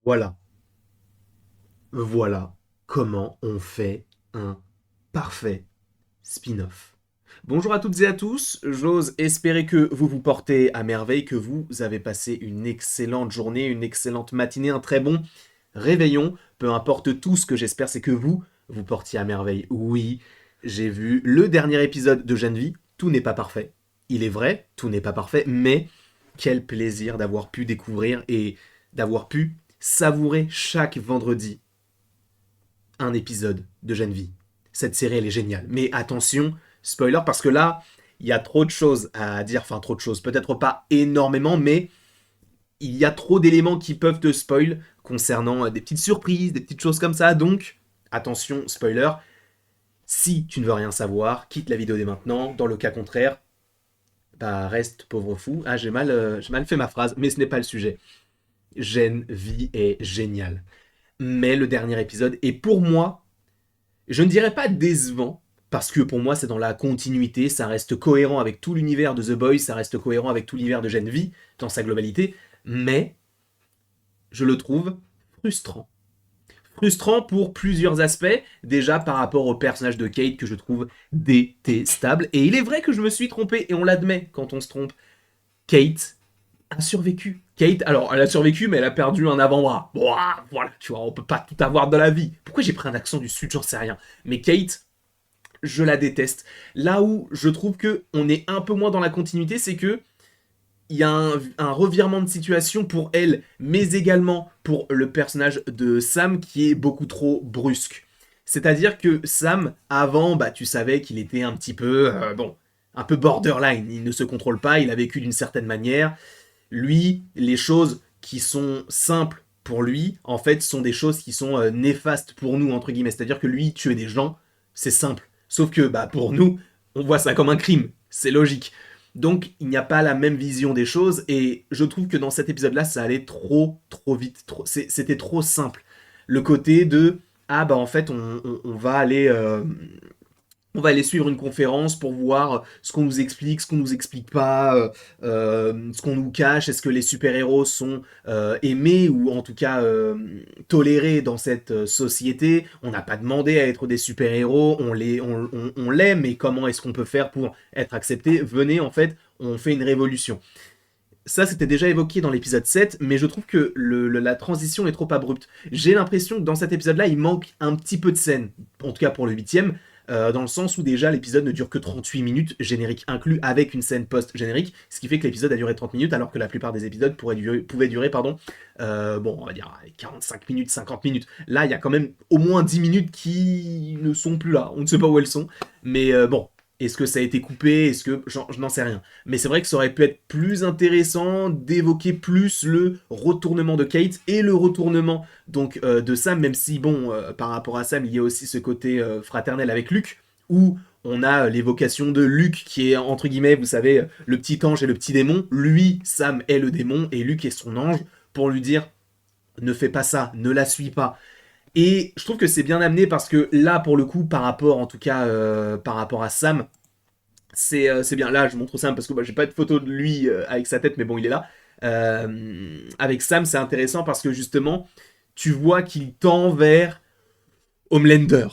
Voilà, voilà comment on fait un parfait spin-off. Bonjour à toutes et à tous, j'ose espérer que vous vous portez à merveille, que vous avez passé une excellente journée, une excellente matinée, un très bon réveillon. Peu importe tout, ce que j'espère, c'est que vous vous portiez à merveille. Oui, j'ai vu le dernier épisode de Jeanne Vie, tout n'est pas parfait. Il est vrai, tout n'est pas parfait, mais quel plaisir d'avoir pu découvrir et d'avoir pu savourer chaque vendredi un épisode de Jeanne Vie. Cette série, elle est géniale. Mais attention, spoiler, parce que là, il y a trop de choses à dire. Enfin, trop de choses. Peut-être pas énormément, mais il y a trop d'éléments qui peuvent te spoil concernant des petites surprises, des petites choses comme ça. Donc, attention, spoiler. Si tu ne veux rien savoir, quitte la vidéo dès maintenant. Dans le cas contraire, bah reste pauvre fou. Ah, j'ai mal fait ma phrase, mais ce n'est pas le sujet. Jeanne Vie est géniale. Mais le dernier épisode est pour moi, je ne dirais pas décevant, parce que pour moi c'est dans la continuité, ça reste cohérent avec tout l'univers de The Boys, ça reste cohérent avec tout l'univers de Gen V dans sa globalité, mais je le trouve frustrant. Frustrant pour plusieurs aspects, déjà par rapport au personnage de Kate que je trouve détestable, et il est vrai que je me suis trompé, et on l'admet quand on se trompe. Kate a survécu. Kate, alors elle a survécu, mais elle a perdu un avant-bras. Bon, voilà, tu vois, on peut pas tout avoir dans la vie. Pourquoi j'ai pris un accent du sud, j'en sais rien. Mais Kate, je la déteste. Là où je trouve que on est un peu moins dans la continuité, c'est que il y a un revirement de situation pour elle, mais également pour le personnage de Sam qui est beaucoup trop brusque. C'est-à-dire que Sam, avant, bah, tu savais qu'il était un petit peu, bon, un peu borderline. Il ne se contrôle pas, il a vécu d'une certaine manière. Lui, les choses qui sont simples pour lui, en fait, sont des choses qui sont néfastes pour nous, entre guillemets. C'est-à-dire que lui, tuer des gens, c'est simple. Sauf que, bah, pour nous, on voit ça comme un crime. C'est logique. Donc, il n'y a pas la même vision des choses, et je trouve que dans cet épisode-là, ça allait trop, trop vite. C'était trop simple. Le côté de, ah, bah, en fait, on va aller on va aller suivre une conférence pour voir ce qu'on nous explique, ce qu'on nous explique pas, ce qu'on nous cache, est-ce que les super-héros sont aimés ou en tout cas tolérés dans cette société. On n'a pas demandé à être des super-héros, on l'est, mais comment est-ce qu'on peut faire pour être accepté? Venez, en fait, on fait une révolution. Ça, c'était déjà évoqué dans l'épisode 7, mais je trouve que la transition est trop abrupte. J'ai l'impression que dans cet épisode-là, il manque un petit peu de scène, en tout cas pour le huitième, dans le sens où déjà l'épisode ne dure que 38 minutes, générique inclus, avec une scène post-générique, ce qui fait que l'épisode a duré 30 minutes, alors que la plupart des épisodes pouvaient durer, pardon, bon, on va dire 45 minutes, 50 minutes. Là, il y a quand même au moins 10 minutes qui ne sont plus là, on ne sait pas où elles sont, mais bon, est-ce que ça a été coupé? Est-ce que... je n'en sais rien. Mais c'est vrai que ça aurait pu être plus intéressant d'évoquer plus le retournement de Kate et le retournement donc de Sam, même si bon, par rapport à Sam, il y a aussi ce côté fraternel avec Luke, où on a l'évocation de Luke qui est entre guillemets, vous savez, le petit ange et le petit démon. Lui, Sam est le démon et Luke est son ange pour lui dire ne fais pas ça, ne la suis pas. Et je trouve que c'est bien amené parce que là, pour le coup, par rapport, en tout cas, par rapport à Sam, c'est bien. Là, je montre Sam parce que bah, j'ai pas de photo de lui avec sa tête, mais bon, il est là. Avec Sam, c'est intéressant parce que justement, tu vois qu'il tend vers Homelander.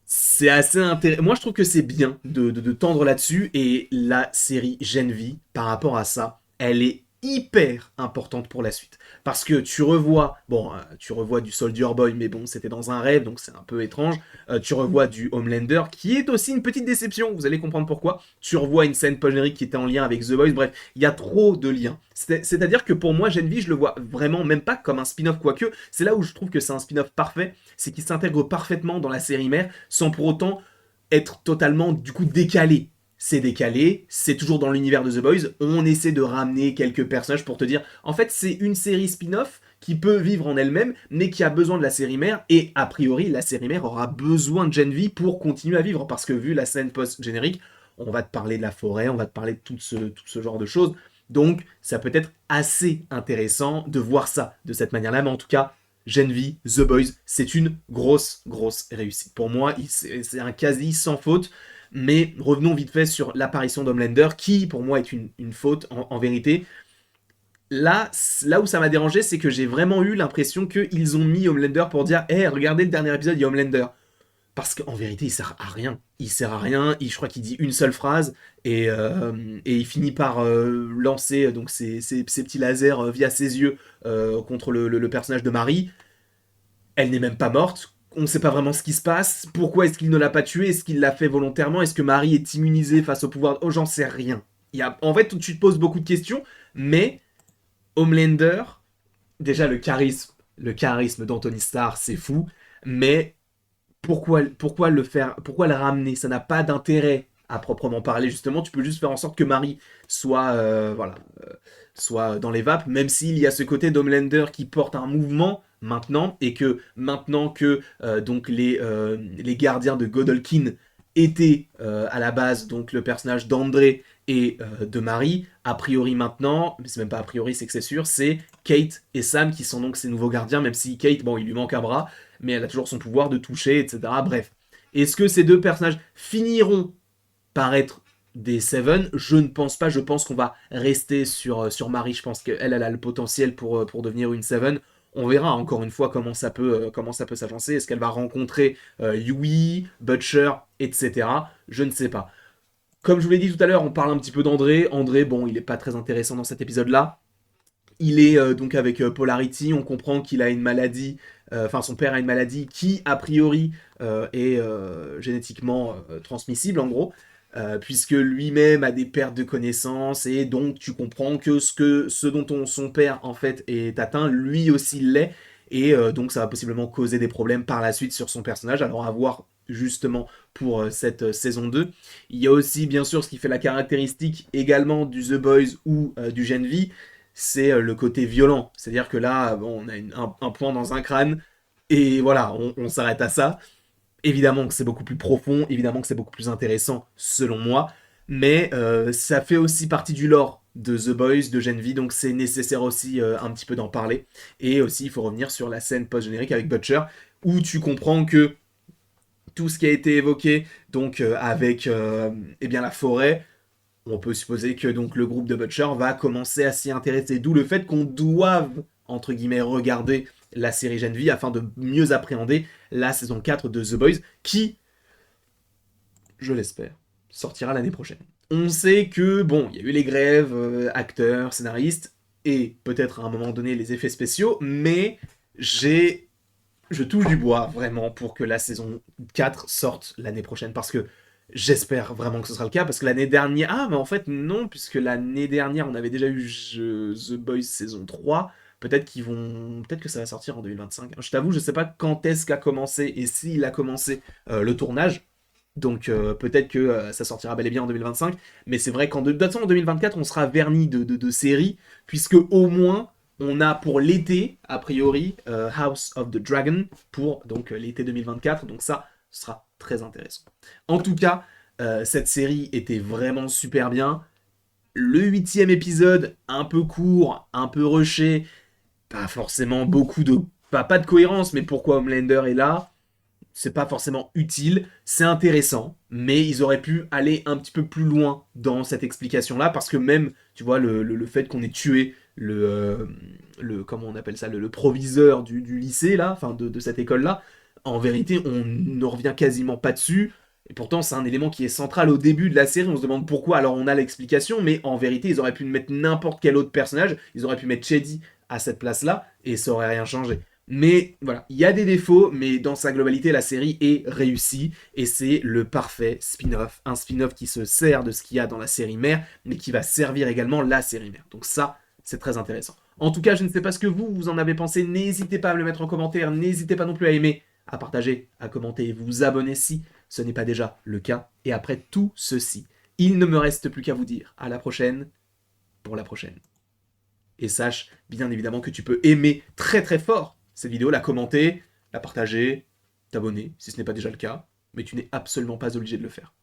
C'est assez intéressant. Moi, je trouve que c'est bien de tendre là-dessus. Et la série Gen V, par rapport à ça, elle est hyper importante pour la suite. Parce que tu revois, bon, tu revois du Soldier Boy, mais bon, c'était dans un rêve, donc c'est un peu étrange. Tu revois du Homelander, qui est aussi une petite déception, vous allez comprendre pourquoi. Tu revois une scène post-générique qui était en lien avec The Boys, bref, il y a trop de liens. C'est-à-dire que pour moi, Gen V, je le vois vraiment même pas comme un spin-off, quoique, c'est là où je trouve que c'est un spin-off parfait, c'est qu'il s'intègre parfaitement dans la série mère, sans pour autant être totalement, du coup, décalé. C'est décalé, c'est toujours dans l'univers de The Boys, on essaie de ramener quelques personnages pour te dire, en fait, c'est une série spin-off qui peut vivre en elle-même, mais qui a besoin de la série mère, et a priori, la série mère aura besoin de Gen V pour continuer à vivre, parce que vu la scène post-générique, on va te parler de la forêt, on va te parler de tout ce genre de choses, donc ça peut être assez intéressant de voir ça de cette manière-là, mais en tout cas, Gen V, The Boys, c'est une grosse, grosse réussite. Pour moi, c'est un quasi sans faute, mais revenons vite fait sur l'apparition d'Homelander, qui pour moi est une faute en vérité. là où ça m'a dérangé, c'est que j'ai vraiment eu l'impression qu'ils ont mis Homelander pour dire « Hey, regardez le dernier épisode, il y a Homelander ». Parce qu'en vérité, il sert à rien. Il sert à rien. Je crois qu'il dit une seule phrase et il finit par lancer donc ses petits lasers via ses yeux contre le personnage de Marie. Elle n'est même pas morte. On ne sait pas vraiment ce qui se passe. Pourquoi est-ce qu'il ne l'a pas tuée? Est-ce qu'il l'a fait volontairement? Est-ce que Marie est immunisée face au pouvoir? Oh, j'en sais rien. En fait, tu te poses beaucoup de questions, mais Homelander, déjà le charisme d'Anthony Starr, c'est fou, mais pourquoi le faire, pourquoi le ramener? Ça n'a pas d'intérêt à proprement parler. Justement, tu peux juste faire en sorte que Marie soit, soit dans les vapes, même s'il y a ce côté d'Homelander qui porte un mouvement maintenant, et que maintenant que donc les gardiens de Godolkin étaient à la base donc le personnage d'André et de Marie, a priori maintenant, mais c'est même pas a priori, c'est que c'est sûr, c'est Kate et Sam qui sont donc ces nouveaux gardiens, même si Kate, bon, il lui manque un bras, mais elle a toujours son pouvoir de toucher, etc. Bref. Est-ce que ces deux personnages finiront par être des Seven? Je ne pense pas, je pense qu'on va rester sur Marie, je pense qu'elle a le potentiel pour devenir une Seven. On verra encore une fois comment ça peut s'avancer. Est-ce qu'elle va rencontrer Yui, Butcher, etc. Je ne sais pas. Comme je vous l'ai dit tout à l'heure, on parle un petit peu d'André. André, bon, il n'est pas très intéressant dans cet épisode-là. Il est donc avec Polarity, on comprend qu'il a une maladie, enfin son père a une maladie qui a priori est génétiquement transmissible en gros, puisque lui-même a des pertes de connaissances et donc tu comprends que ce dont son père en fait est atteint, lui aussi l'est, et donc ça va possiblement causer des problèmes par la suite sur son personnage, alors à voir justement pour cette saison 2. Il y a aussi bien sûr ce qui fait la caractéristique également du The Boys ou du Gen V, c'est le côté violent. C'est-à-dire que là, bon, on a un point dans un crâne, et voilà, on s'arrête à ça. Évidemment que c'est beaucoup plus profond, évidemment que c'est beaucoup plus intéressant, selon moi, mais ça fait aussi partie du lore de The Boys, de Gen V, donc c'est nécessaire aussi un petit peu d'en parler. Et aussi, il faut revenir sur la scène post-générique avec Butcher, où tu comprends que tout ce qui a été évoqué, donc avec eh bien, la forêt, on peut supposer que donc le groupe de Butcher va commencer à s'y intéresser, d'où le fait qu'on doive, entre guillemets, regarder la série Gen V afin de mieux appréhender la saison 4 de The Boys, qui, je l'espère, sortira l'année prochaine. On sait que, bon, il y a eu les grèves, acteurs, scénaristes, et peut-être à un moment donné les effets spéciaux, mais je touche du bois vraiment pour que la saison 4 sorte l'année prochaine, parce que j'espère vraiment que ce sera le cas, parce que l'année dernière... Ah, mais en fait, non, puisque l'année dernière, on avait déjà eu The Boys saison 3. Peut-être qu'ils vont... Peut-être que ça va sortir en 2025. Je t'avoue, je sais pas quand est-ce qu'a commencé, et s'il a commencé le tournage. Donc peut-être que ça sortira bel et bien en 2025. Mais c'est vrai qu'en de toute façon, en 2024, on sera verni de séries, puisque au moins, on a pour l'été, a priori, House of the Dragon, pour donc l'été 2024. Donc ça, ce sera très intéressant. En tout cas, cette série était vraiment super bien. Le 8e épisode, un peu court, un peu rushé, pas forcément beaucoup de... pas de cohérence, mais pourquoi Homelander est là, c'est pas forcément utile, c'est intéressant, mais ils auraient pu aller un petit peu plus loin dans cette explication-là, parce que même, tu vois, le fait qu'on ait tué comment on appelle ça, le proviseur du lycée, là, enfin de cette école-là, en vérité, on ne revient quasiment pas dessus, et pourtant c'est un élément qui est central au début de la série, on se demande pourquoi, alors on a l'explication, mais en vérité, ils auraient pu mettre n'importe quel autre personnage, ils auraient pu mettre Shady à cette place-là, et ça aurait rien changé. Mais voilà, il y a des défauts, mais dans sa globalité, la série est réussie et c'est le parfait spin-off. Un spin-off qui se sert de ce qu'il y a dans la série mère, mais qui va servir également la série mère. Donc ça, c'est très intéressant. En tout cas, je ne sais pas ce que vous en avez pensé. N'hésitez pas à me le mettre en commentaire. N'hésitez pas non plus à aimer, à partager, à commenter et vous abonner si ce n'est pas déjà le cas. Et après tout ceci, il ne me reste plus qu'à vous dire à la prochaine pour la prochaine. Et sache bien évidemment que tu peux aimer très très fort cette vidéo, la commenter, la partager, t'abonner si ce n'est pas déjà le cas, mais tu n'es absolument pas obligé de le faire.